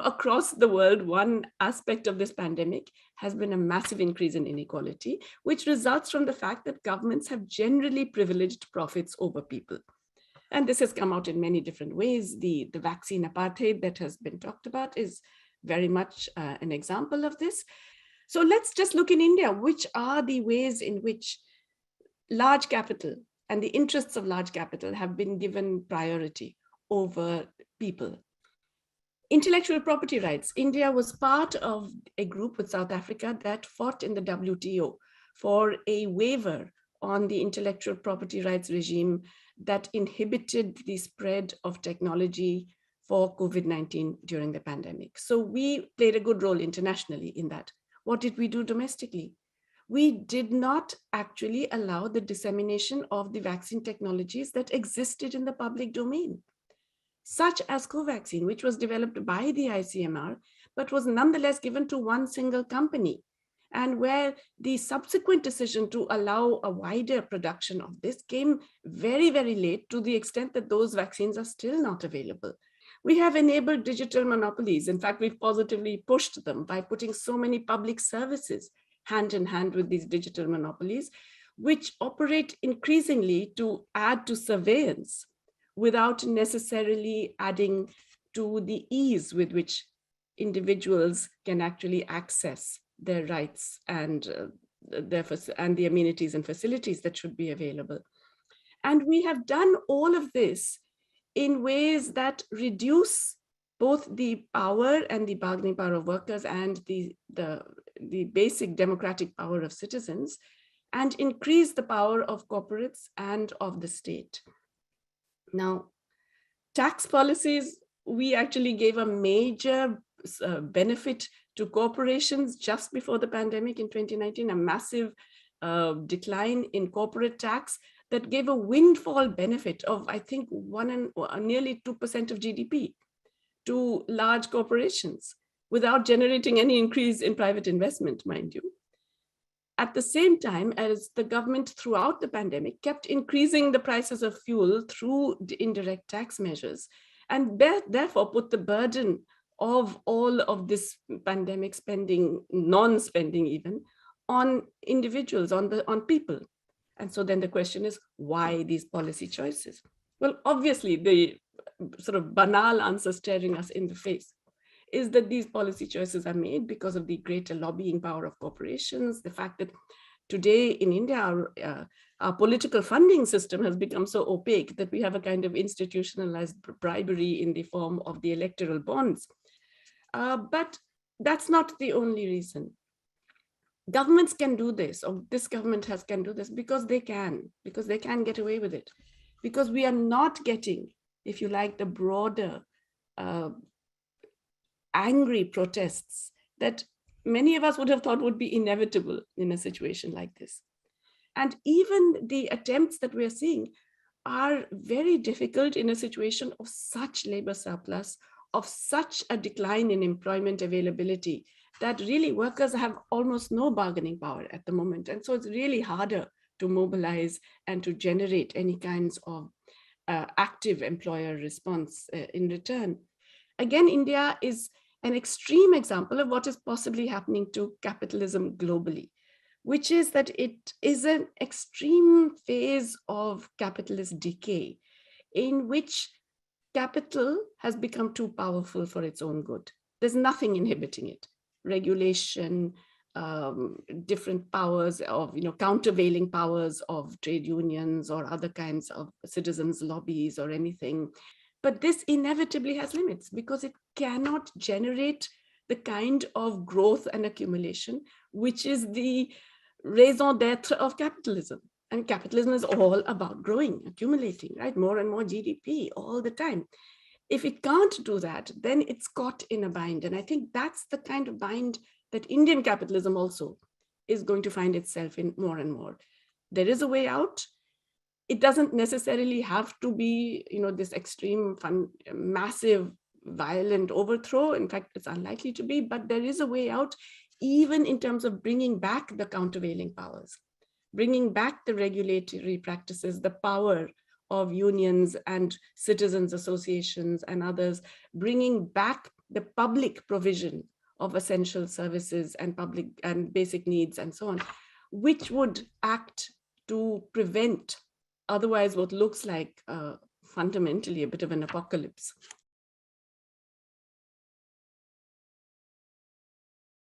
across the world, one aspect of this pandemic has been a massive increase in inequality, which results from the fact that governments have generally privileged profits over people. And this has come out in many different ways. The vaccine apartheid that has been talked about is very much an example of this. So let's just look in India, which are the ways in which large capital and the interests of large capital have been given priority over people. Intellectual property rights. India was part of a group with South Africa that fought in the WTO for a waiver on the intellectual property rights regime that inhibited the spread of technology for COVID-19 during the pandemic. So we played a good role internationally in that. What did we do domestically? We did not actually allow the dissemination of the vaccine technologies that existed in the public domain, such as Covaxin, which was developed by the ICMR, but was nonetheless given to one single company, and where the subsequent decision to allow a wider production of this came very, very late, to the extent that those vaccines are still not available. We have enabled digital monopolies. In fact, we've positively pushed them by putting so many public services hand in hand with these digital monopolies, which operate increasingly to add to surveillance without necessarily adding to the ease with which individuals can actually access their rights and the amenities and facilities that should be available. And we have done all of this in ways that reduce both the power and the bargaining power of workers and the basic democratic power of citizens, and increase the power of corporates and of the state. Now, tax policies, we actually gave a major benefit to corporations just before the pandemic in 2019, a massive decline in corporate tax that gave a windfall benefit of, I think, nearly 2% of GDP to large corporations without generating any increase in private investment, mind you. At the same time as the government throughout the pandemic kept increasing the prices of fuel through the indirect tax measures, and therefore put the burden of all of this pandemic spending, non-spending even, on individuals, on people. And so then the question is, why these policy choices? Well, obviously the sort of banal answer staring us in the face is that these policy choices are made because of the greater lobbying power of corporations, the fact that today in India, our political funding system has become so opaque that we have a kind of institutionalized bribery in the form of the electoral bonds. But that's not the only reason. Governments can do this, or this government can do this because they can get away with it. Because we are not getting, if you like, the broader angry protests that many of us would have thought would be inevitable in a situation like this. And even the attempts that we are seeing are very difficult in a situation of such labor surplus, of such a decline in employment availability, that really workers have almost no bargaining power at the moment. And so it's really harder to mobilize and to generate any kinds of active employer response in return. Again, India is an extreme example of what is possibly happening to capitalism globally, which is that it is an extreme phase of capitalist decay in which capital has become too powerful for its own good. There's nothing inhibiting it. Regulation, different powers of, countervailing powers of trade unions or other kinds of citizens' lobbies or anything. But this inevitably has limits because it cannot generate the kind of growth and accumulation, which is the raison d'etre of capitalism. And capitalism is all about growing, accumulating, right? More and more GDP all the time. If it can't do that, then it's caught in a bind. And I think that's the kind of bind that Indian capitalism also is going to find itself in more and more. There is a way out. It doesn't necessarily have to be, this extreme, massive, violent overthrow. In fact, it's unlikely to be, but there is a way out, even in terms of bringing back the countervailing powers, bringing back the regulatory practices, the power of unions and citizens associations and others, bringing back the public provision of essential services and public and basic needs and so on, which would act to prevent otherwise what looks like fundamentally a bit of an apocalypse.